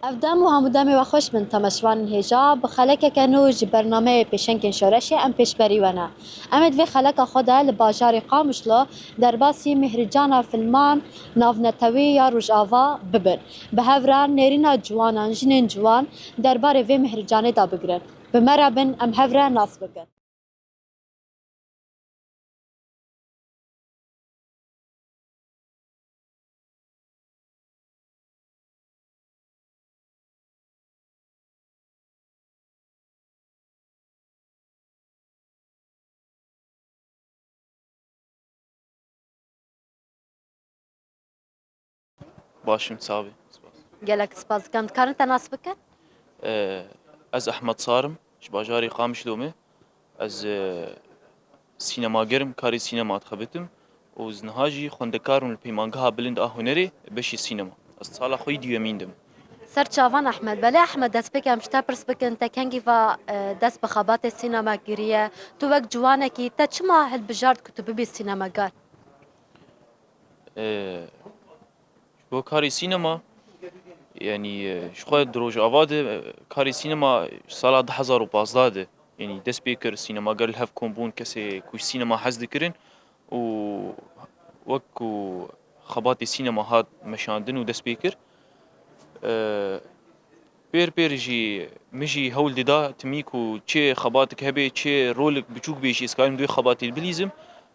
افدام و همودامی و خوش من تماشوان هجا بخلک کنو ج برنامه پیشنکن شورشی ام پیشبری ونه امید وی خلک خدا لباجار قامشلو در باسی مهرجانا فیلمان ناونتوی یا روجاوا ببن به هوران نرینا جوانان جنین جوان درباره وی مهرجانه دا بگرن به مرابن ام هورا ناس بکن. باشم صافي گلک سپاس کن کارن تناس بکن. از احمد صارم باجاري قامشلومه از سینماگرم کاری سینما تخبتم و زنهاجی خوندکارم الپیمانگها بلند هنری بشی سینما از سال خوی دیومیندم سر چاوان احمد بله احمد دست بکم شتا پرس بکن تا کنگی و دست بخابات سینما گریه تو وقت جوانه کی تا چما هل بجارد که تو ببی سینما گار بو کاری سینما يعني شخوة دروج أفاد كاري سينما سال 2015 ده يعني دست بيكر سينما قال هاف كومبون كسي كوش سينما حز ذكرن و وكو خباتي سينما هات مشاندن ودست بيكر بير جي مجي هول ددا تميكو تشي خباتك هبي تشي رولك بچوك بيش اسكايم دوي خباتي البليزم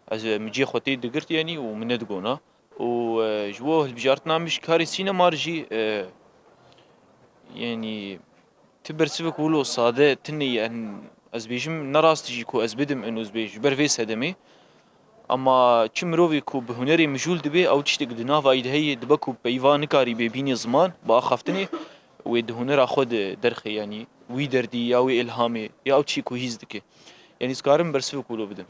از مجي خوتي دقرت يعني ومن دقونا وجوه البجارتنا مش كاري سينما رجي يعني تبرسفك ولو صادة تني أن أزبيجم نراس تجيكو أزبدم إنه أزبيج برفيس هدمي أما تشمروفي كو بهنري مجول دبي أو تشتك دنافا إيد هي دبكو بيفان كاري بيبيني زمان بأخافتني ويد هنر أخد درخي يعني وي دردي يا وي إلهامي يا أو تشيكو هيزدكي يعني سكارم برسفك ولو بدم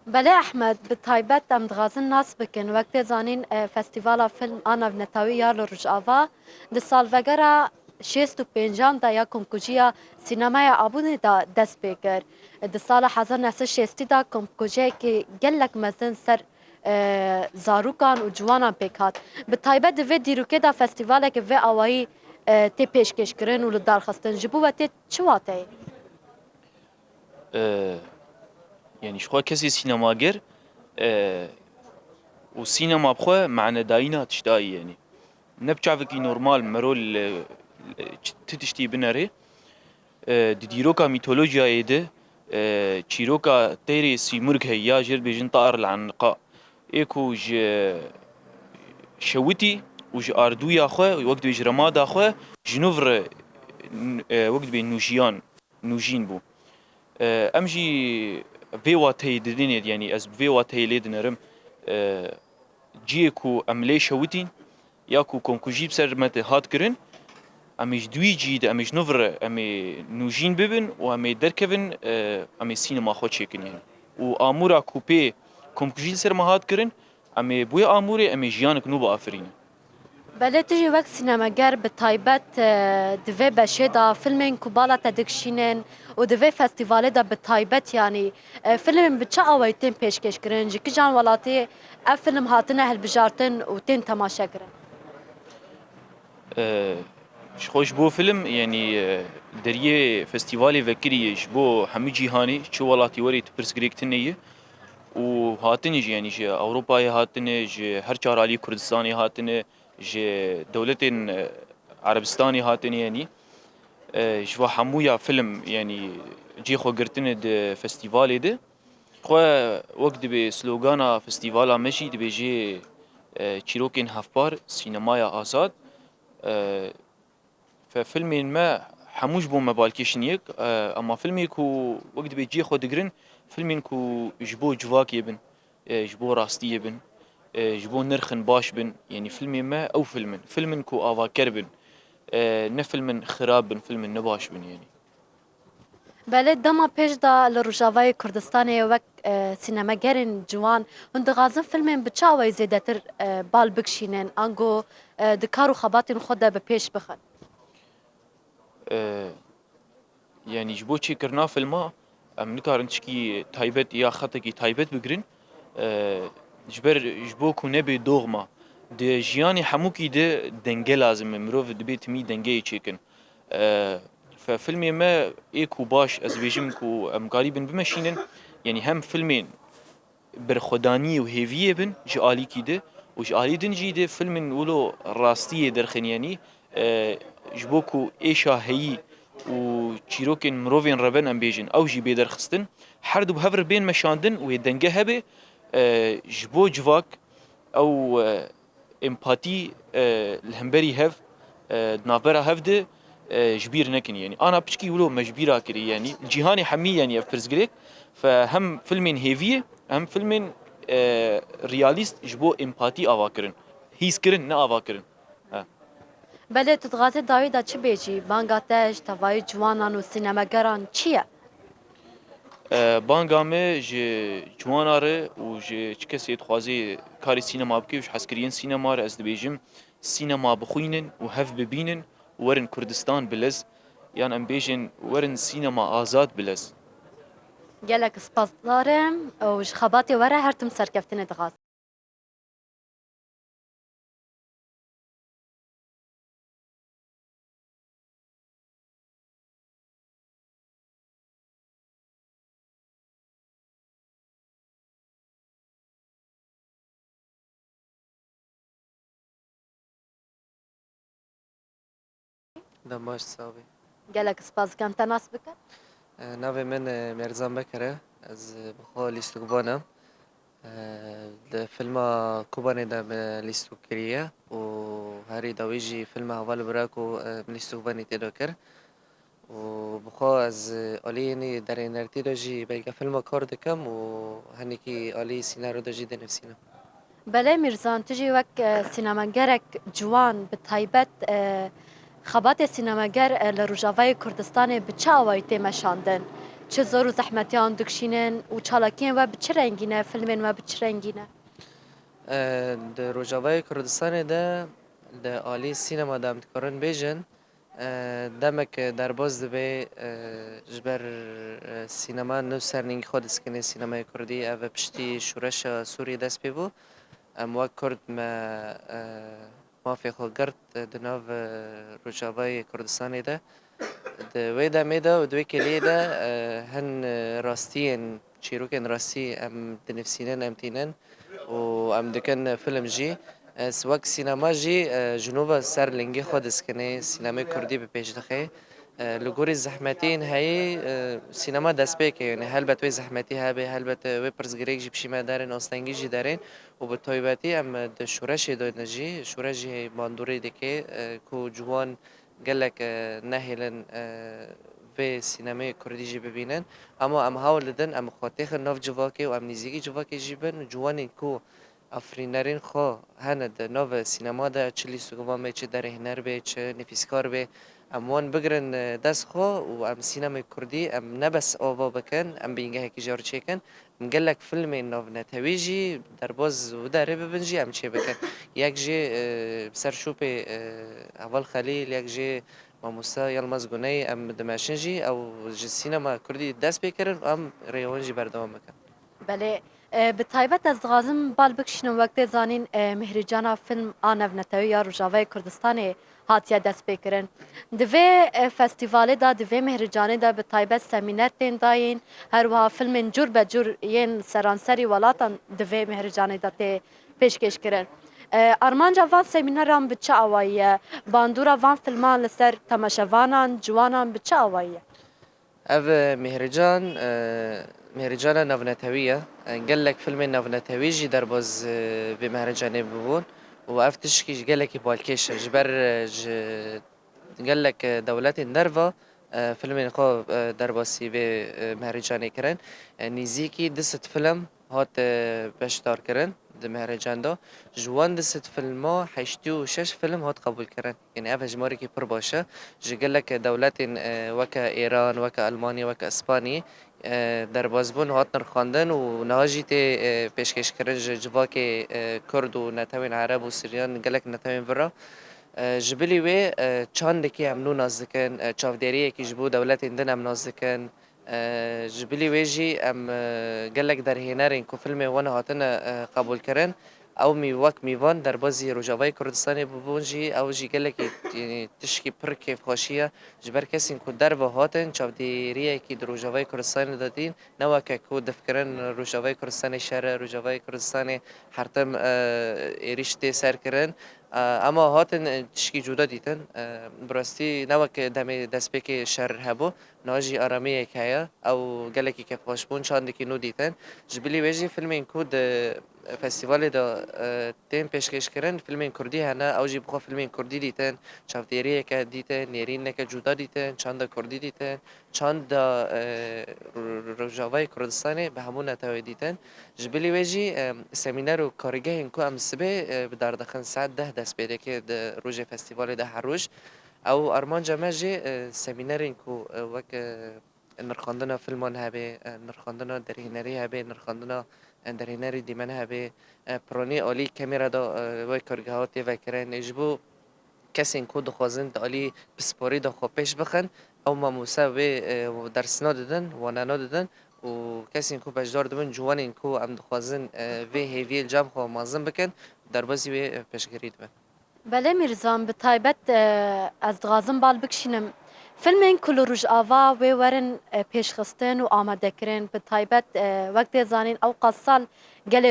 بله احمد به تایبت ام دغازن ناس بکن وقت زانین فستیوالا فیلم آنا ونتاوی یار رجاوا ده سال وگرا 65 دا یا کمکوجیا سینمای آبونه دا دست بکر ده سال 1960 دا کمکوجه که گلک مزن سر زاروکان و جوانان پیکات به تایبت ده دیروکه دا فستیواله که و آوایی تی پیشکش کرن و لدار خستن جبو و تی چواته؟ يعني شخوا كسي سينماجر وسينما بخوا معنى داينا تشتاي يعني نبچافكي نورمال مرول تتشتي بناري ديروكا ميثولوجيا يده تشيروكا تيري سيمرغ هيا جير بيجن طائر العنقاء ايكو ج شوتي وج اردويا خو وقت بيج رمادا خو جنوفر وقت بين نوجيان نوجين بو امجي فيوا تي ددين يعني از فيوا تي ليدنرم جيكو املي شوتين ياكو كونكوجيب سر مت هات كرن امیش دوی جید امیش نوور امی نوجین ببین و امی درکبن امی سینما خود چکنین و آمورا کوپی کمکجیل سر مهات کرن امی بوی آموری امی جیانک نو با آفرین بله تجي وقت سينماگر به تایبت دوی بشه دا فیلمین کبالا تدکشینن و دوی فستیواله دا به تایبت یعنی فیلم بچه آوایتین پیشکش کرن جی که جان ولاتی اف فیلم هاتنه هل بجارتن و تین تماشا کرن خوش بو فيلم يعني دريه فستيفالي فكريش بو همي جيهاني شو ولاتي وري تبرسكريك تنيه وهاتني يعني جي اوروبا هاتني جي هر چارالي كردستاني هاتني جي دولتين عربستاني هاتني يعني جوا حمويا فيلم يعني جي خو قرتني د فستيفالي ده خو وقت بي سلوغانا فستيفالا مشي دبي جي چيروكين هفبار سينمايا آزاد ففيلمين ما حموش بو مبالكيشنيك اما فيلمي كو وقت بيجي خو دقرن فيلمين كو جبو جواك يبن جبو راستي يبن جبو نرخن باش بن يعني فيلمي ما او فيلمن كو افاكر بن نفيلمن خراب بن فيلمن نباش بن يعني بله دما پیش دا لروجاوای کردستان وقت سینماگرین جوان هند غازن فیلمین بچه آوای زیده تر بال بکشینن انگو دکارو خباتین خود به پیش بخن يعني جبو چي كرنا فيلما ام نكارن تشكي تايبت يا خطكي تايبت بگرن جبر جبو كو نبي دوغما ده جیانی همو کی ده دنگه لازمه مروف دبیت می دنگه چیکن ففيلمي ما ايكو باش از بيجم كو ام قريبن بمشينن يعني هم فيلمين برخداني وهيفيه بن جالي كيده وجالي دن جيده فيلم ولو راستيه درخن يعني جبوكو ايشا هي و چیروکن مروفین ربن ام بیجن او جی بیدر خستن هر دو بهفر بین مشاندن و دنگه هبه جبو جواک او امپاتی الهمبري هف نافرا هفده جبير نكن يعني انا بشكي ولو مجبيرا كري يعني الجيهاني حمي يعني افرز فهم فيلمين هيفيه هم فيلمين رياليست جبو امباتي اواكرن هيس كرن نا اواكرن بله تدغازه داوی دا چی بیجی بانگاتش تاوای جوانان و سینماگران چیه؟ بانگامه جي جواناره و جي چكسي تخوازي كاري سينما بكي وش حسكريين سينما را از دبيجم سينما بخوينن و هف ببينن ورن كردستان بلز يعني ام بيجن ورن سينما آزاد بلز گلک سپاس دارم و خباتی وره هر تم سرکفتن دغاز دماش صافي. گلک سپاس کم تناس بکن ناوی من مرزان بکره از بخوا لیستوکبانم ده فيلم كوباني ده ليستوكريا و هاري داويجي فيلم هوال براكو ليستوكباني تدوكر و بخوا از آليني در نرتي داجي بلقى فيلم كار دكم و هنيكي آلي سيناريو داجي ده نفسينا. بله میرزان تجی وک سینماگرک جوان به تایبت خبات سینماگر لروجاوای کردستان به چه آوایی تیمشاندن؟ چه زور و زحمتیان دکشینن و چالاکین و به چه رنگینه فیلمین و به چه رنگینه؟ ده روجاوای کردستان ده ده آلی سینما دام تکرن بیجن دمک در باز دبی جبر سینما نو سرنگ خود اسکنه سینمای کردی او پشتی شورش سوری دست بی بو ام وک کرد ما فی خود گرد دناو روجاوای کردستان ده ده وی ده میده و دوی کلی ده هن راستین چیروکن راستی ام دنفسینن ام تینن و ام دکن فیلم جی سوک سینما جی جنوب سر لنگی خود اسکنه سینمای کردی به پیش دخه لگوری زحمتین هایی سینما دست بیکه یعنی هل بتوی زحمتی هبه هل بت وی پرزگریک جی بشیمه دارن آستانگی جی دارن و به تویباتی ام د شورش داد نجی شورش جی باندوری دکه کو جوان قالك نهلا في سينما كردي جي ببينن اما ام هاول دن ام خواتيخ نوف جواكي و ام نيزيكي جواكي جيبن جواني كو افرينرين خو هند نوف سينما دا چلي سوگوان بي چه در هنر بي چه نفيسكار بي ام وان بگرن دست خو و ام سينما كردي ام نبس آوا بكن ام بينگه هكي جار چيكن مقلك فيلم نوف نتويجي در باز و داره ببنجي ام چه بكن یک جي بسر شوپي اول خليل یک جي ماموستا يلمز گوني ام دماشنجي او جي سينما كردي دست بكرن ام ريوانجي بردوام بكن بله به تایبت از غازم بال بکشنم وقت زانین مهرجانا فیلم آنف نتوی یا روجاوای کردستان هاتیه دست بکرن دوی فستیواله دا دوی مهرجانه دا به تایبت سمینر تین داین هر وها فیلم جور به جور ین سرانسری ولاتان دوی مهرجانه دا تی پیشکش کرن ارمانجا وان سمینران به چه آواییه باندورا وان فیلمان لسر تماشوانان جوانان به چه آواییه اف مهرجان نونتوية قال لك فيلم نونتويجي دربز بمهرجان ببون و افتشكي قال لك بالكيش جبر قال لك دولات النرفا فيلم خو درباسي بمهرجان كرن نيزيكي دست فيلم هات بشتار كرن ده مهرجان دا جوان دست فيلم حيشتو شش فيلم هات قبول كرن يعني اف جماري كي پر باشه قال لك دولات وكا ايران وكا المانيا وكا اسباني در بازبون هات نرخاندن و نهاجی تی پیشکش کردن جواک کرد و نتوین عرب و سریان گلک نتوین برا جبلی وی چند کی هم نو نازدکن چافدریه کی جبو دولت اندن هم نازدکن جبلی وی جی ام گلک در هنرین کو فیلم وان هاتن قبول کردن او وک میوان در بازی روجاوای کردستان ببون جی او جی گله کی یعنی تشکی پر کیف خوشیه جبر کسی کو در و هاتن چاودیریه کی در روجاوای کردستان دادین نو که کو دفکرن روجاوای کردستان شهر روجاوای کردستان هرتم ایریشته سر کرن اما هاتن تشکی جدا دیتن براستی نو که دم دست پک شهر هبو ناجی آرامی که او گله کی کیف خوش بون چاند کی نو دیتن جبلی ویجی فیلم این کود فستیوال دا تیم پیشکش کردن فیلم کردی هنر اوجی بخو فیلم کردی دیتن چاودیری که دیتن نیرین که جدا دیتن چند کردی دیتن چند رجاوای کردستانی به همون نتوی دیتن جبلی ویجی سمینار و کارگاه اینکو ام سبه بدار دخن ساعت 10 دست بیده که روز فستیوال ده هر روز او ارمان جمعه سمینار اینکو وک نرخاندنا فیلمان هبه نرخاندنا درهنری هبه نرخاندنا درهنری دیمن هبه پرانی عالی کمیرا دا وی کارگاهاتی و کرن اجبو کسی اینکو دخوازن عالی بسپاری دا خواه پیش بخن او ماموسه و درسنا دادن و نانا دادن و کسی اینکو بجدار دبن جوان اینکو ام دخوازن وی هیوی الجام خواه مازن بکن در بازی وی پیشگیری دبن بله میرزان به تایبەت از دغازم بال بکشینم فیلمین کل روژاوا و ورن پیشخستن و آمادهکردن به تایبەت وقت زانین او قصال گل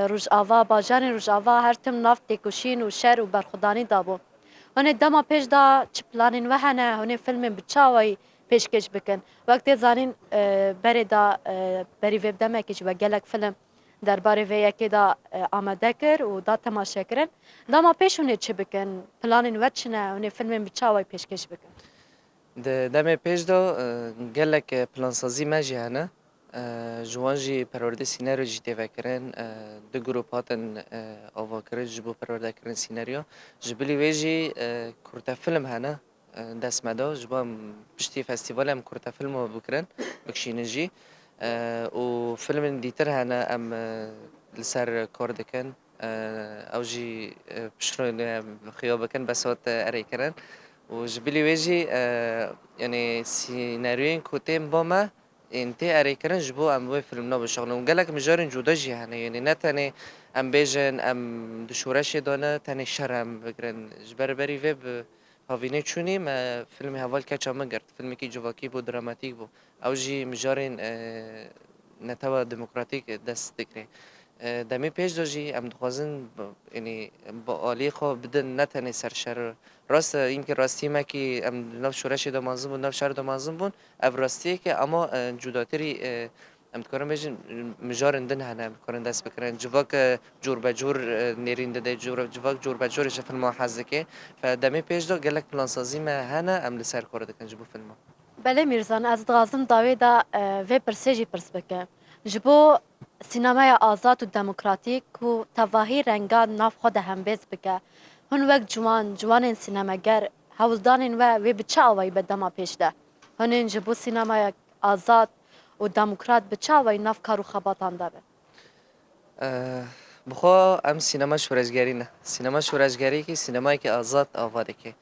روژاوا باجان روژاوا هر تم نافت تکوشین و شر و برخودانی دابو هنه دما پیش دا چه پلانین وهنه هنه فیلم بچاوی پیشکش بکن وقت زانین بری دا بری ویب دمکش و گلک فیلم درباره وی یکی دا آماده کر و دا تماشا کرن دما پیشونه چه بکن پلانین وچ نه اون فیلم بچاوی پیشکش بکن دم پیش دا گلک پلانسازی مجی هنه جوان جی پرورده سیناریو جی تیوه کرن دو گروپ هاتن آوا کرن جبو پرورده کرن سیناریو جبلی ویجی کرتا فیلم هنه دست مدا جبو هم پشتی فستیوال هم کرتا فیلم رو بکرن بکشینه جی و فیلم دیتر هنه ام لسر کار دکن او جی پشترون خیابه کن بسات اری کرن و جبلی ویجی یعنی سیناریوین کتیم با ما انت اری کردن جبو ام وی فیلم نو بشغلم و گلک مجارن جدا جی هنه یعنی نه تنه ام بیجن ام دشورش دانه تنه شرم بگرن جبر بری وب هاوینه چونی ما فیلم حوال کچا مگرد فیلمی که جواکی بود دراماتیک بود او جی مجارن نتوا دموکراتیک دست دکره دمی پیش داشتی ام دخوازن یعنی با عالی خو بدن نتنه سرشر راست این که راستی ما که ام نف شورش دامازم بود نف شهر دامازم بود او راستیه که اما جداتری ام کارم بیشتر مجارندن هنر کارن دست بکرن جواک جور به جور نیرین ده جواک جور به جورش فیلم حزده که فدمی پیش دا گلک پلان سازی ما هنر ام لسر کار دکن جبو فیلم بله میرزان از دغازم داوی دا و پرسیجی پرس بکن جبو سینمای آزاد و دموکراتیک و تواهی رنگان ناف خود هم بیز بکه هن وقت جوان سینماگر هولدانین و بچاوی به دما پیش ده هنین جبو سینمای آزاد و دموکرات بچاوی ناف کارو خباتان ده بخوا ام سینما شورشگری نه سینما شورشگری که سینمایی که آزاد آواده که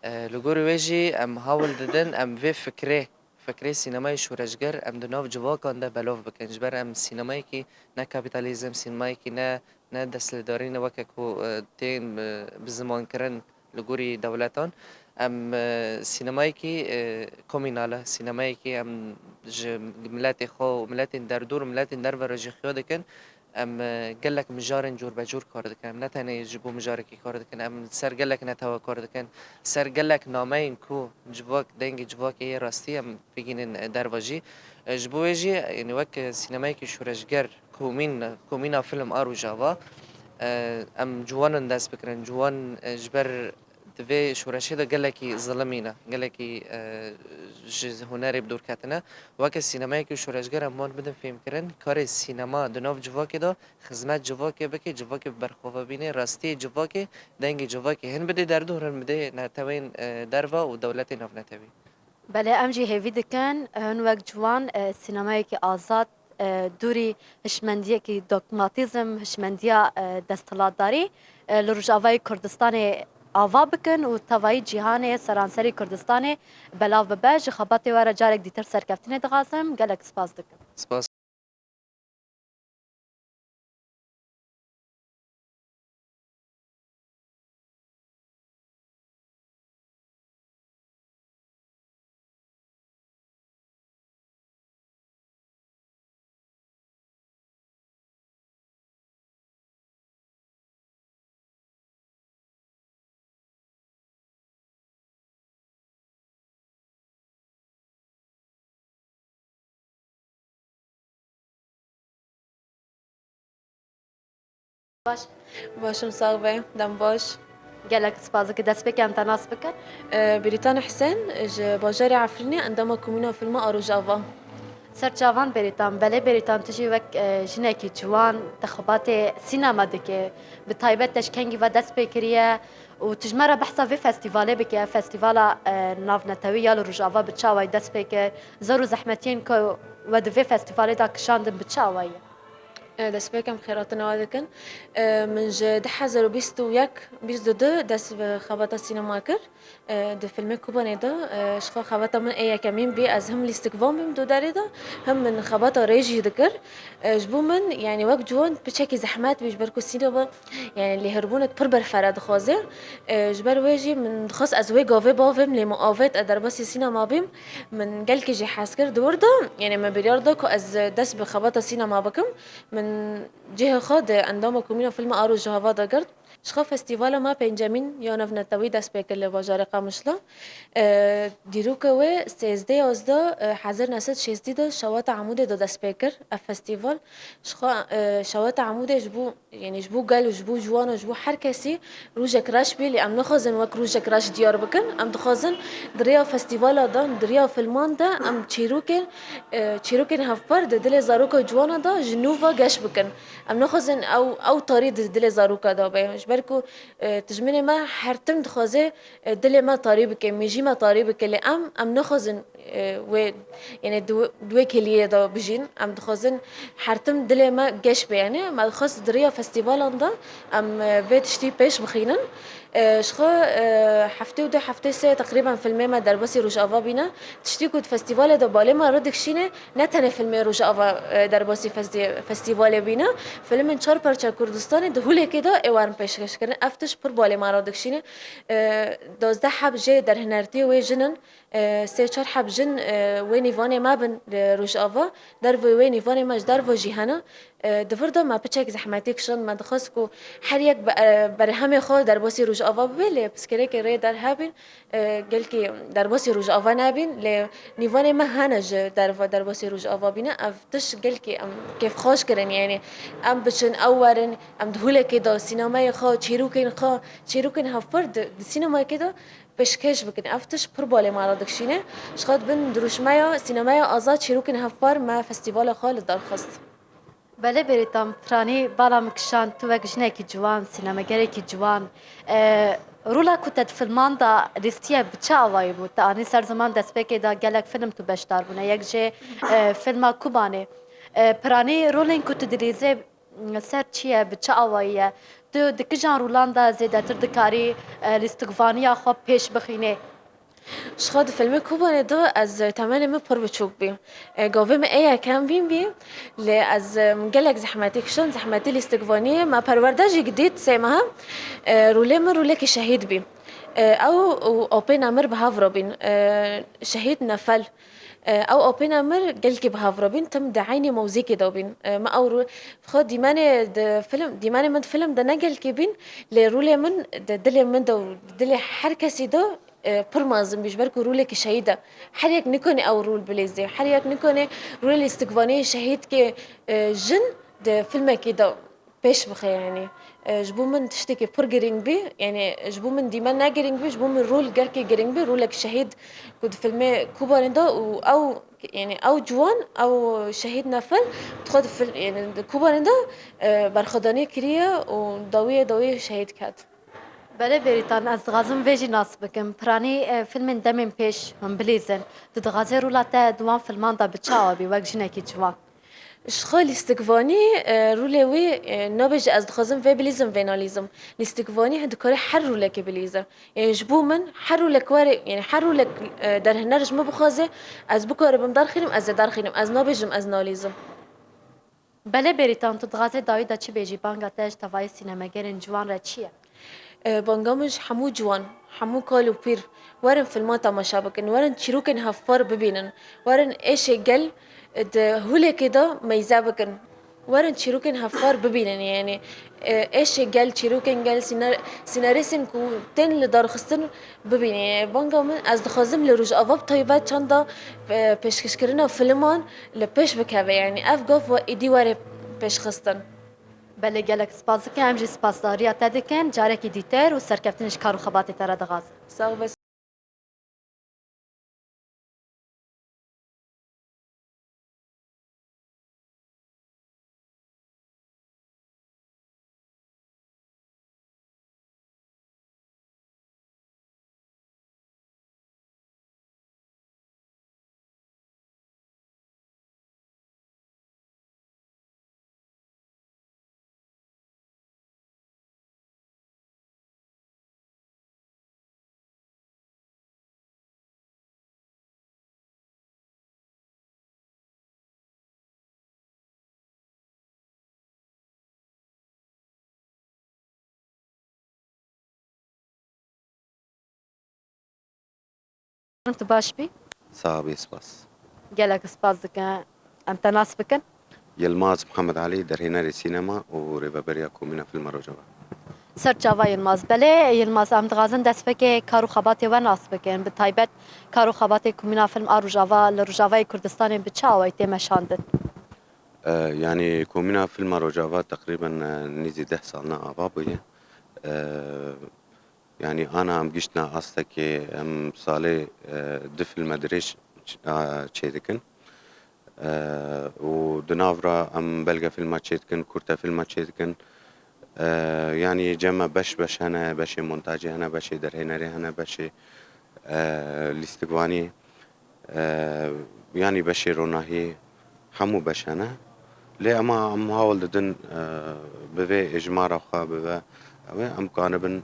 لگور ویجی ام هاول دادن ام وی فکره سینمای شورشگر ام دناف جواکان ده بلاف بکن جبر ام سینمایی که نه کپیتالیزم سینمایی که نه دستلداری نه وکه کو تین بزمان کرن لگوری دولتان ام سینمایی که کمیناله سینمایی که ام ملت خو ملت در دور ملت در ورجی خیاده کن ام گلک مجارن جور به جور کار دکن نه تنها جبو مجاری کی کار دکن ام سر گلک نتوا کار دکن سر گلک نامه این کو جواک دنگ جواک یه راستی ام بگینن درواجی جبویجی یعنی وقت سینمایی که شورشگر کومین فیلم آرو جاوا ام جوانن دست بکرن جوان جبر دوی شورشی دا گلکی ظلمینه گلکی هنری بدور کتنه وقت سینمایی که شورشگر امان بدن فیلم کردن کار سینما دناف جواکی دا خدمت جواکی بکی جواکی برخواه بینه راستی جواکی دنگ جواکی هن بده در دو هن بده نتوین دروا و دولت ناف نتوی بله امجی هیوی دکن هن وقت جوان سینمایی که آزاد دوری هشمندیه که دوکماتیزم هشمندیا دستلاتداری لروجاوای کردستان آوا بکن و توایی جیهان سرانسری کردستان بلاو ببه جخابات واره جارک دیتر سرکفتین دغازم گلک سپاس دکن سپاس باش باشم ساغبه دم باش gelek spazı ki dest beken te nas bikin. بريطان حسين باجاري عفريني عندما كومينا فيلم أروجافا Serçavan beritan, belê beritan tu jî wek jinekî ciwan dixebatê sînema dike. Bi taybet teşkengî ve dest pê kiriye û tu ji me re behsa vê festîvalê bike. Festîvala navnetewî ya li Rojava bi çawa dest pê kir. Zer û zehmetiyên ku we di vê festîvalê de kişandin bi çawa ye. دست بكم خيراتنا وادكن من دحا زرو بيستو يك بيستو دو دست خبطة سينما كر دو فيلم كوباني دا شخا خبطة من ايا كمين بي از هم الاستقبام بيم دو داري دا هم من خبطة ريجي ذكر جبو من يعني وقت جوان بشكل زحمات بيجبركو سينما يعني اللي هربونك بربر فراد خازر جبر ويجي من خاص ازوي قافي بافم لمقافات ادر بس سينما بيم من قالك جي حاسكر دور دا يعني ما بيرياردكو از دست بخبطة سينما بكم من جهة خود عندما كومينا فيلم آرو جهاوا داگرد شخا فستیوالا ما پنجمین یا نفنتاوی دست بکر لواجار قامشلا دیروکه و 13 ازدا حاضر نسد 16 شوات عمود دا دست بکر فستیوال شخا شوات عمود جبو يعني جبو قال وجبو جوان وجبو هر کسی روجك راش بي اللي ام نخزن وك روجك راش ديار بكن ام تخزن دريا فستیوالا دا دريا فيلمان دا ام تشيروكن هفبر دل زاروكا جوانا دا جنوفا گش بكن ام نخزن او طريق دل زاروكا دا بيش بركو تجمني ما حرتم دخازه دل ما طريبك ميجي ما طريبك اللي ام نخزن و يعني دوي كليه دا بجين ام دخازن حرتم دل ما گش بي يعني ما خاص دريا فستيفال دا ام بيت شتي بيش بخينن شخا حفتي وده حفتي سه تقريبا فيلم ما دربسي روجافا بينا تشتي كود فستيفال دا بالي ما ردك شينه نتنه فيلم روجافا دربسي فستيفال بينا فيلم چار پرچا كردستان دهوله كده اوان پیشکش کردن افتش پر بالي ما ردك شينه 12 حب جه در هنرتي و جنن سه چار حب جن و نيفانه ما بن روجافا در و نيفانه ما در و جهانا دفردا ما بچك زحمتك شن ما دخسكو حريك برهم خو در باسي روج آوا بله بس كده كره در هابين قال كي در باسي روج آوا نابين ل نيفاني ما هنج در باسي روج آوا بينا افتش قال كي ام كيف خوش كرن يعني ام بشن اورن ام دهوله كده سينما خو تشيروكن هفرد السينما كده بشكش بكن افتش بربالي ما رادك شينه شخات بن دروش مايا سينمايا ازاد تشيروكن هفر ما فستيفال خالد در خست Belê berîtan piranî bala min kişand tu wek jinekî ciwan sînemagerekî ciwan rola ku te di filman da lîstiye bi çi awayî bû te anî ser ziman destpêkê da gelek film tu beşdar bûne yek jê filma Kubanê piranî rolên ku tu dilîzê ser çi ye bi çi awayî ye tu di kîjan rolan da zêdetir dikarî lîstikvaniya xwe pêş bixînî شخاد فيلم كوباني دو از تماني من پر بچوك بي قوي ما ايه كان بين بي لي از مقلق زحماتي كشان زحماتي الاستقفانية ما پرورداجي جديد سيمها رولي من رولي كي شهيد بي او اوبينا مر بهافرو بين شهيد نفل او اوبينا مر قلكي بهافرو بين تم دعيني موزيكي دو بين ما او خد ديماني ديماني من فيلم ده نقل كي بين لي رولي من دلي من دو دلي حركسي دو پرمازم بیشبرکو روله که شهیده هر یک نکنه او رول بلیزه هر یک نکنه رول استقبالی شهید که جن ده فیلم که دا پیش بخه يعني جبو من تشتكي بور جرينج بي يعني جبو من ديما نا جرينج بي جبو من رول جركي جرينج بي رولك شهيد كود فيلم كوبا دا او يعني او جوان او شهيد نفل تخد في يعني كوبا دا برخداني كريه وداويه شهيد كات Belê berîtan ez dixwazim vê jî nas bikim piranî filmên demên pêş min bilîzin tu dixwazî rola te di wan filman da bi çi awa bî wek jinekî ciwan شخال استقفاني رولي وي نابج از دخازم في بليزم في ناليزم الاستقفاني هند كاري حر رولك بليزة يعني جبو من حر رولك واري يعني حر رولك در هنرج ما بخازه از بكاري بمدار خيرم از دار خيرم از نابجم از ناليزم Belê berîtan tu dixwazî dawî da çi bêjî banga te ji tevayê sînemegerên ciwan re çi ye بانجامج حمو جوان حمو كالو بير ورن فيلمات تماشا بكن ورن تشيروكن هفار ببينن ورن ايش قل ده هولي كده ميزا بكن ورن تشيروكن هفار ببينن يعني ايش قل تشيروكن قل سيناريسن كو تن لدار خستن ببين يعني بانجامن از دخازم لروج افاب طيبات چندا پیشکشکرنا فیلمان لپیش بکوه يعني اف گاف و ایدی واره پیش خستن بله گلک سپاس که ام جی سپاسداری تدکن جاره کی دیتر و سرکفتنش کارو خبات تر دغاز ساغ بس تو باش بی صعب سپاس گلک سپاس که ام تناس بکن يلماز محمد علي درهناري سينما وريبابريا كومينا فيلم روجابا سر جاوا یلماز بله یلماز ام دغازن دست بکه کارو خبات و ناس بکن به تایبت کارو خبات کومینا فیلم آروجاوا لروجاوای کردستان بچاوی تمشاندن يعني كومينا فيلم روجابا تقريبا نيزي 10 سالنا أبابية يعني أنا أم جشنا أصلك أم صالي دفل مدريش تشيدكن ودنافرا أم بلغا فيلم تشيدكن كورتا فيلم تشيدكن يعني جمع بش هنا بش مونتاجي هنا بش درهنري هنا بش الاستقواني يعني بش روناهي حمو بش هنا ليه أما أم هاول ددن بفي إجمارة خا بفي أم كانبن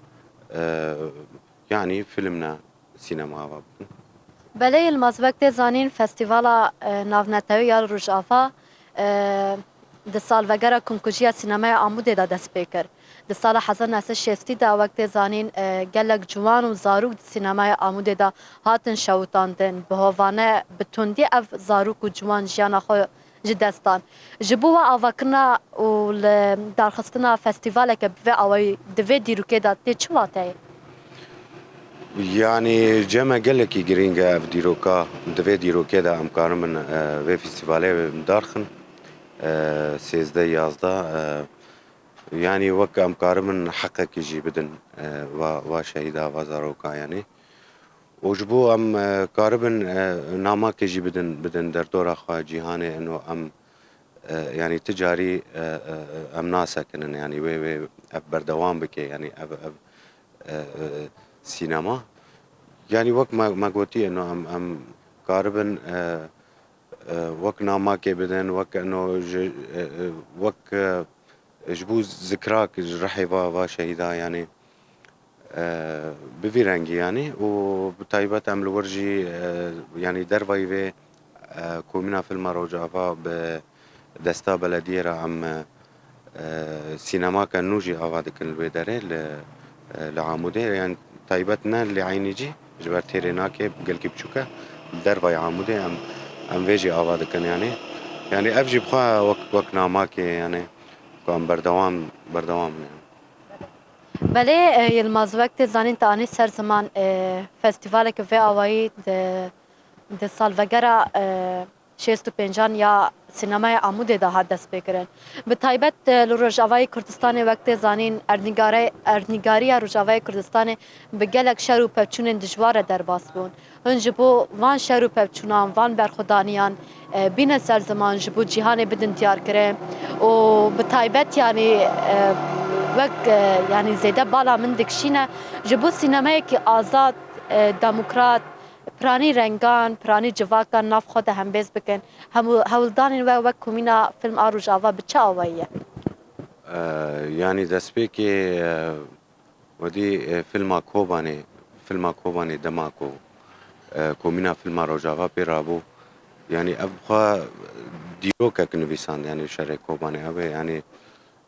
يعني فيلمنا سينما بابن بله یلماز وقت زانین فستیوالا ناونتوی یا روجاوا د سال وگره کنکوژیا سینمای آموده دا دست بکر د سال 1960 دا وقت زانین گلک جوان و زاروک سینمای آموده دا هاتن شوتاندن به هوانه بتوندی اف زاروک و جوان جیانا خو جدستان جبو و آواکنا و درخستنا فستیواله که به آوی دوی دیروکه دا تی چواته يعني جمع قلكي جرينجا في ديروكا دفي ديروكا دا أم كارمن في فيستيفالي مدارخن سيزدا يازدا يعني وك أم كارمن حقك يجي بدن وشهيدا وزاروكا يعني وجبو أم كاربن نامك يجي بدن دردورا خا جيهاني إنه أم يعني تجاري أم ناسكن يعني وي بردوام بكي يعني سينما يعني وقت ما قلتي إنه أم كاربن وقت نامك بدن وقت إنه وقت جبوز ذكراك رحي va شهيدا يعني بفيرانجي يعني وبتايبات عمل ورجي يعني دربي في كومينا فيلم روجافا بدستا بلدية عم سينما كان نوجي أفادك البدري لعامودي يعني تايبتنا اللي عينيجي جبر تيريناكي بقلكي بشوكا دربي عامودي أم فيجي أفادك يعني أفجي بخوا وك ناماكي يعني كان بردوام يعني بله یلماز وقت زانین تانی سر زمان فستیوال که و آوایی د سال وگره 65 یا سینمای آموده ده هات دست بگیرن به تایبت لروجاوای کردستان وقت زانین اردنگاری روجاوای کردستان به گلک شهر و پچون دجوار در باس بون هنج بو وان شهر و پچونان وان برخودانیان بین سر زمان جبو جهان بدن دیار کرده و به تایبت یعنی وقت يعني زيدا بالا من دكشينا جبو سينمايك آزاد ديمقراط پرانی رنگان پرانی جواکان ناف خود هم بیز بکن هولدان و کومینا فیلم آروجاوا بچه آواییه يعني دسبيكي ودي فيلم كوباني دماكو كومينا فيلم روجافا بيرابو يعني أبخا ديروكا كنفيسان يعني شري كوباني أبي يعني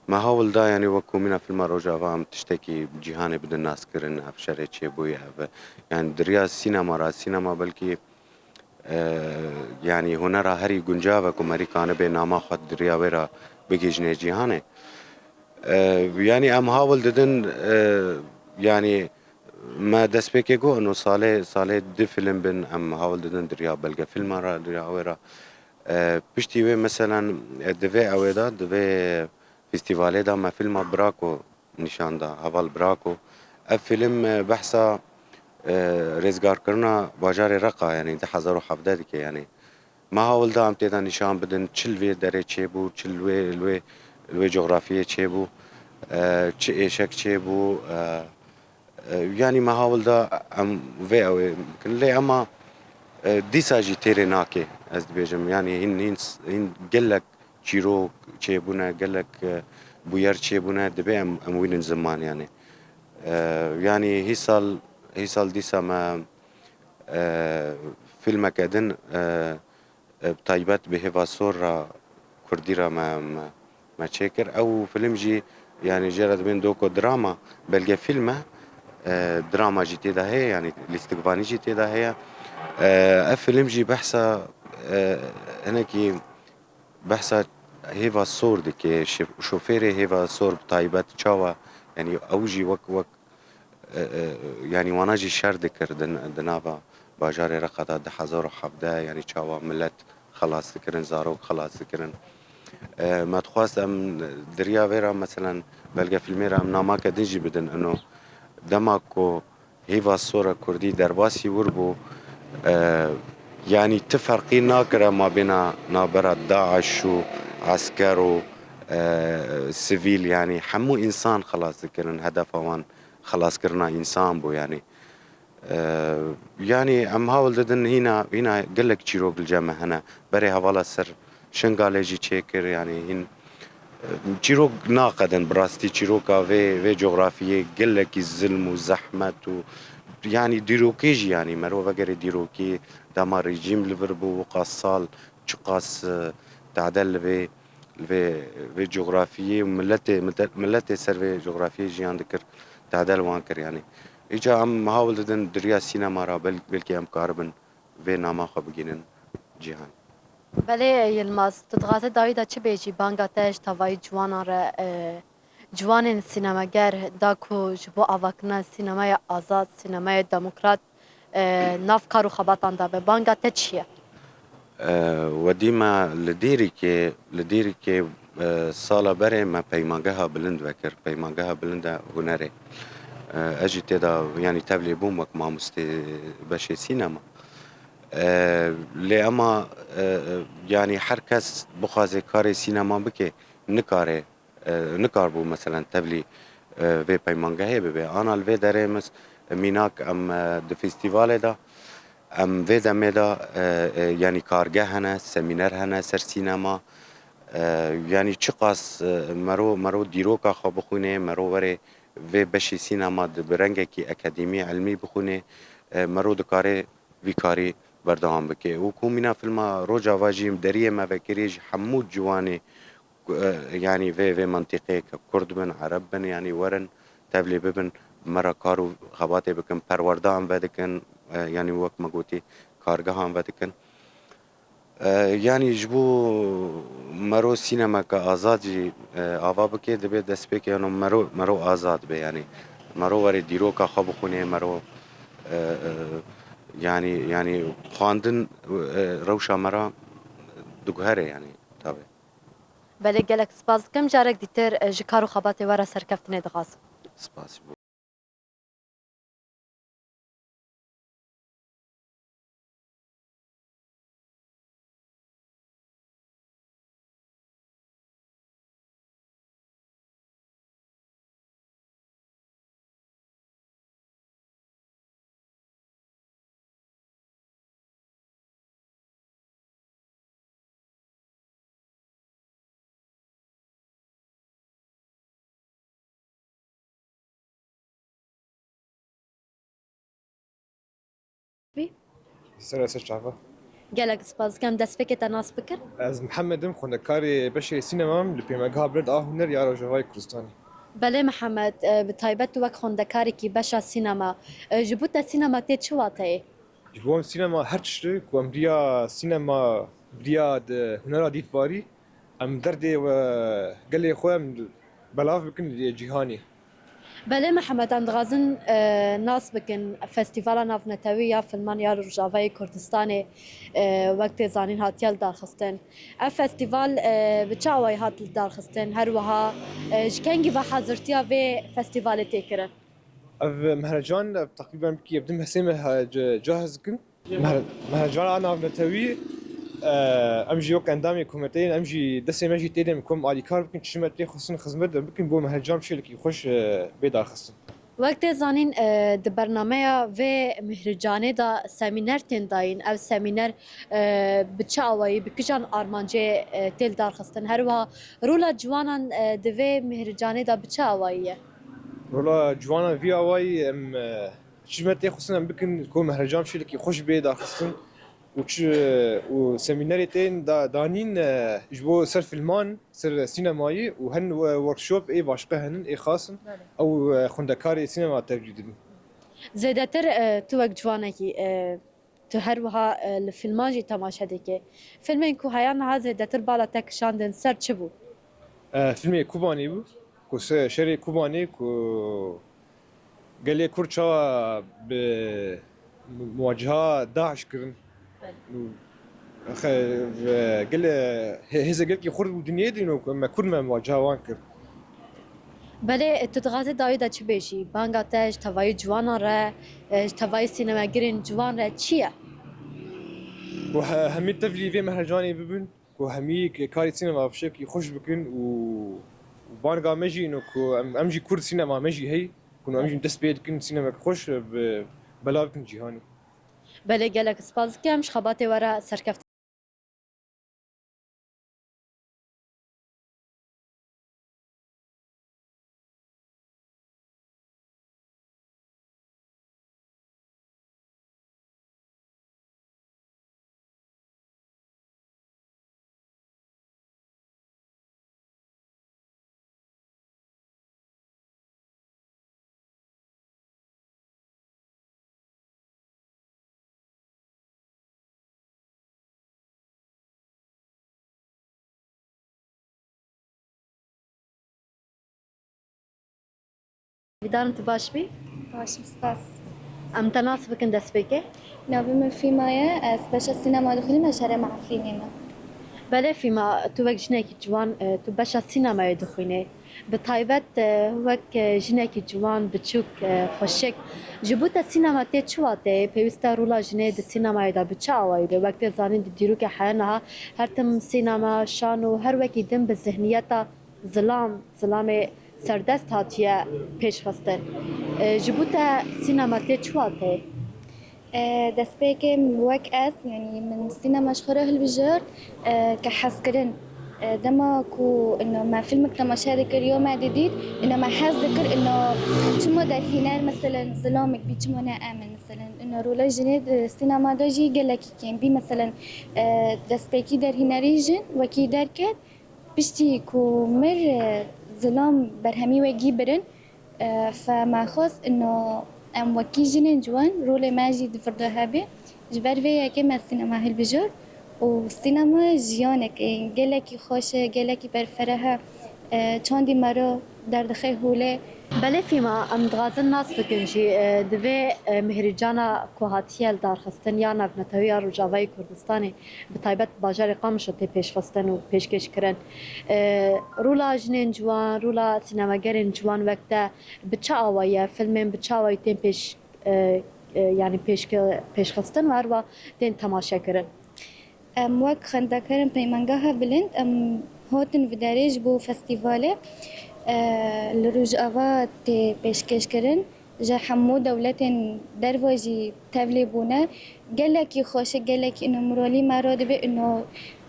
ما هول دا يعني وكومينا فيلم روجافا عم تشتكي جهاني بدن الناس كرن أب شري تشيبوي أب يعني دريا السينما بلكي يعني هنر هري جنجاوة كمريكان بينما خد دريا ويرا بيجيجني جهاني يعني ام هاول ددن يعني ما دسبيكي جو انه صالي دي فيلم بن ام هاول ددن دريا بلغا فيلم را دريا ويرا بشتي وي مثلا دفي اويدا دفي فستیواله دا ما فیلم براکو نشان دا هوال براکو اف فیلم بحثا رزگار کرنا باجار رقا یعنی 2017 که یعنی ما هاول دا هم تیدا نشان بدن چلوی دره چه بو چلوی جغرافیه چه بو چه ایشک چه بو يعني ما هاول دا ام في او يمكن لي اما دیساجی تیره ناکه از بیجم یعنی هین گلک چیرو چه بونه گلک بویر چه بونه دبی ام وین زمان یعنی یعنی هی سال دیسا ما فیلم کدن بتایبت به هوا سور را کردی را ما چکر او فیلم جی يعني جرد بين دوكو دراما بلقى فيلمه دراما جي تيدا هي يعني الاستقبالي جي تيدا هي فيلم جي بحثا هناكي بحثا هيفا صور دكي شوفيري هيفا صور بطايبات تشاوا يعني اوجي وك يعني وانا جي شر ذكر دنابا باجاري رقدا 2017 يعني تشاوا ملت خلاص ذكرن زارو خلاص ذكرن ما تخواست ام دريا فيرا مثلا بلقى فيلميرا ام ناماك دنجي بدن انه دماكو هيفا الصورة كردي درباسي وربو يعني تفرقي ناكرة ما بين نابرة داعش وعسكر و سيفيل يعني حمو إنسان خلاص ذكرن هدف وان خلاص كرنا إنسان بو يعني يعني ام هاول ددن هنا قلك تشيروك الجامعة هنا بري هوالا سر شنقاليجي تشيكر يعني هن تشيروك ناقدا براستي تشيروكا في جغرافية قلك الظلم والزحمة يعني ديروكيجي يعني مرو بقري ديروكي دما ريجيم لفربو وقاصال تشقاس تعدل في جغرافية ملتي سر في جغرافية جيان ذكر تعدل وانكر يعني إجا عم هاول ددن دريا سينما را بلكي ام كاربن في ناما خو بگينن جيهان بله یلماز تدغات داویدا چه بیجی بانگاتش تاوای جوانا را جوان سینماگر داکو جبو آواکنا سینمای آزاد سینمای دموکرات ناف کارو خباتان دا به بانگات چیه؟ وديما لديري كي صالة بري ما بيمانجها بلند وكر بيمانجها بلند هنري اجي تدا يعني تبلي بوم وك ما مستي بشي سينما لي اما يعني حركس بخازي كاري سينما بكي نكاري نكاربو مثلا تبلي في بيمانجها ببي انا الفي داريمس ميناك ام د فيستيفال دا ام في دمدا يعني كارجه هنا سمينار هنا سر سينما يعني چقاس مرو ديروكا خو بخونه مرو وري في بشي سينما برنگكي اكاديمي علمي بخونه مرو دكاري بيكاري بردوام بكي وكومينا فيلم روجا واجيم دريه ما فكريج حمود جواني يعني في منطقه كرد بن عرب بن يعني ورن تبلي ببن مرا كارو خباتي بكن پروردان ودكن يعني وقت ما قلتي كارجهان ودكن يعني جبو مرو سينما كآزادي آوا بكي دبي دست بك يعني مرو آزاد به يعني مرو وري ديروكا خو بخونه مرو يعني خواندن روشا مرا دگهره يعني طبعا بله گلک سپاس کم جارک دیتر جکارو خباتی ورا سرکفتنه دغاز سپاس سر شعفة گلک سپاس کم دست بکت ناس بکر از محمدم خونکاری بشری سینمام لپیمگها برد هنر یا روجوای کردستانی بله محمد بتایبت وک خوندکاری کی بشا سینما جبوت سینما تی چه واته جبوم سینما هر چشته که امریا سینما بریا ده هنر دیفباری ام درده و قلی خوام بلاف بکن جهانی بله محمد اندغازن ناس بکن فستیوالا ناونتوی یا فیلمان یا روجاوای کردستان وقت زانین هاتیال دارخستن اف فستیوال بچه آوای هاتل دارخستن هر وها جکنگی و حاضرتیا و فستیوال تکرن مهرجان تقريبا بكي يبدو مسامه جاهز كن مهرجان انا نتوي امجي وك اندامي كومتين امجي دسي ماجي تيدم كوم علي كار بكن شمت خصن خدمت بكن بو مهرجان بشي خوش بيدار خصن وقت زانین د برنامه و مهرجانه دا سمینر تنداین او سمینر بچه آوایی بکجان آرمانجه تل دارخستن هر وها رولا جوانان د و مهرجانه دا بچه آواییه والله جوانا في اواي ام شمت خصن بكن كوم مهرجان بشي خوش بيدار خصن وسيميناري تين دانين جبو سر فيلمان سر سينمائي وهن وركشوب اي باشقه هن اي خاصن او خندكاري سينما تجديد زیادتر تو وقت جوانه کی تو هر وها الفیلمان جی تماشا دکه فیلمین کو هیان ها زیادتر بالا تک شاندن سر چه بو فيلمي كوباني بو كو شري كوباني كو قال لي كورتشا بمواجهه داعش كرن قال لي هذا قال لي خرج دنيا دينو ما كل ما مواجهه وانكر بله تدغازه دایی دا چه بیشی بانگا تاج توای جوانا را توای سینما گرین جوان را چیه وهمي تفلي في مهرجاني ببن وهمي كاري سينما بشكل خوش بكن وبانغا مجي انه امجي كورد سينما مجي هي كنا امجي دست بيد كن سينما خوش بلا بكن جهاني بله گلک سپاس کم شخبات ورا سرکفت بیدارم تو باش بی باش سپاس ام تناس بکن دست بکه ناوی من فيلمايا سبيشال السينما دخلي مشاريع مع فيلمنا بله فيما تو وقت جنکی جوان تو باشا سینما دخونه بطایبت وقت جنکی جوان بچوک خوشک جبوت سینما تی چواته پیوسته رولا جنه د سینما دا بچه آوایی به وقت زانین د دیرو که حیانها هر تم سینما شانو هر وکی دم به ذهنیتا ظلام سردست هاتیه پیش خستن جبوت سینما تی چواته دەستپێکێ وەک ئەس ینی من سینەما خۆرە هەلبژێر کە حەزکردن دەماکو ما فيلمك تماشا ذكر يوم عديد انما حاز ذكر انه شمو دارهينار مثلا ظلامك بي شمو نآمن مثلا انه رولا جنيد السينما داجي قالك كان بي مثلا دەستپێکی دارهيناريجن وكي داركت بشتي كو مر ظلام برهمي وجي برن فما خاص انه ام وكي جنين جوان رولي ماجي دفرده هابي جبر فيا كما السينما هالبجور والسينما جيانك قالك خوشه قالك برفرها چاندي مرا دردخه هوله بله فيما ام دغازن ناس بکنجی دوی مهرجانا کوهاتیل دار خستن یا نفنتوی یا رجاوی کردستانی بطایبت باجار قامش تی پیش خستن و پیشکش کرن رولا جنین جوان رولا سینماگرین جوان وقتا بچه آوایه فیلمین بچه آوایی تین پیش yani پیش خستن و هر و تین تماشا کرن وەک خەندەکەرم پەیمانگاها بلند ئەم هاتن ڤدارێژ بۆ فەستیڤالێ لە ڕۆژئاوا تێ پێشکەشکردن ژە هەموو دەولەتێن دەرڤۆژی تەڤلێ بوونە gelekî xweşik gelekî mirolî me ra dibe û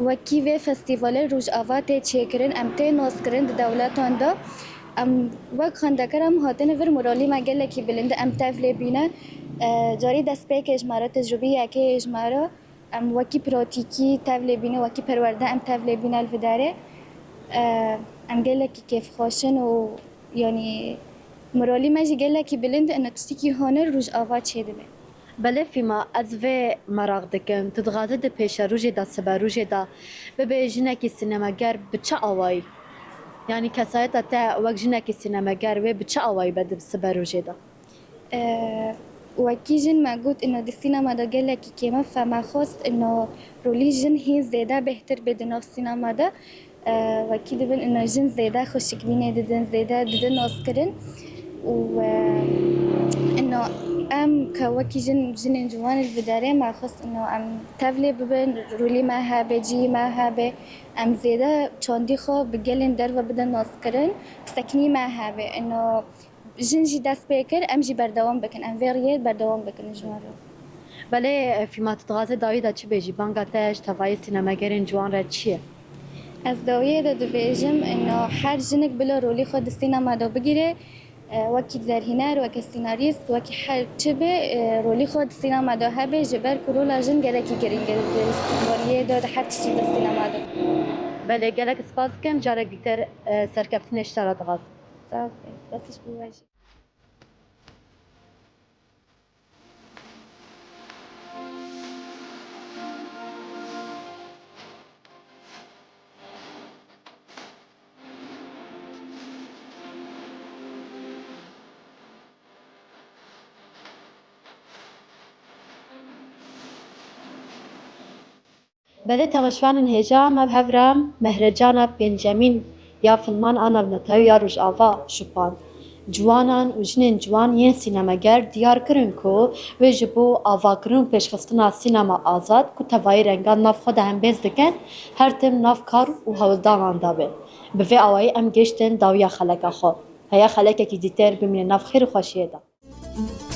wekî vê festîvalê Rojava tê çêkirin em tê noskirin di dewletan da em wek xwendekar em hatine vir mirolî me gelekî bilind em tevlê bîne carî destpêkê ji me re tecrübeyekê ji me re ام وکی پراتیکی تبله بینه وکی پرورده ام تبله بینه الفداره ام گله کی کیف خوشن و یعنی مرالی ماجی گله کی بلند ان تستیکی هانر روز آوا چه دبه بله فيما از و مراغ دکم تدغازه ده پیش روژه دا سبا روژه دا ببه جنه کی سینماگر بچه آوایی يعني كسایت تا وقت جنك السينما جاروي بتش أوي بدب سبروجي ده وكيجن ما قلت إنه دي السينما ده قال لك كيما فما خص إنه روليجن هي زيادة بهتر بدنا في السينما ده وأكيد بن إنه جن زيادة خوش كبينة ددن زيادة ددن أسكرن و إنه أم كوكي جن جوان البدارة ما خص إنه أم تابلي ببن رولي ما هابي جي ما هابي أم زيادة شاندي خو بقلن دروا بدن أسكرن سكني ما هابي إنه جنجي داس بيكر أمجي بردوام بكن أم فيريت بردوام بكن جوارو بله فيلمات تغازي داويدا چه بيجي بانغاتش تفاي سينما جرين جوان را چیه؟ از داویه دا دویجم إنه هر جنك بلا رولي خود السينما دا بگیره وكي درهنار وكي سيناريست وكي حال تشبه رولي خود السينما دا هبه جبر كرولا جن جلكي جرين جرين دا حد تشي دا السينما دا بله گلک سپاس کن جارك دیتر سرکفتن اشترا دغاز صافي بسش بواجه بله تماشوان هجا مبهورم مهرجان بنجامین یا فیلمان آنا بنتاوی یا روش آوا شپان جوانان و جنین جوان یین سینماگر دیار کرن کو و جبو آوا کرن پیشخستنا سینما آزاد کو توایی رنگان ناف خود هم بیز دکن هر تم ناف کار و هولدان دابن بفی آوایی ام گشتن داویا خلقا خو هیا خلقا کی دیتر بمین ناف خیر خوشیه دا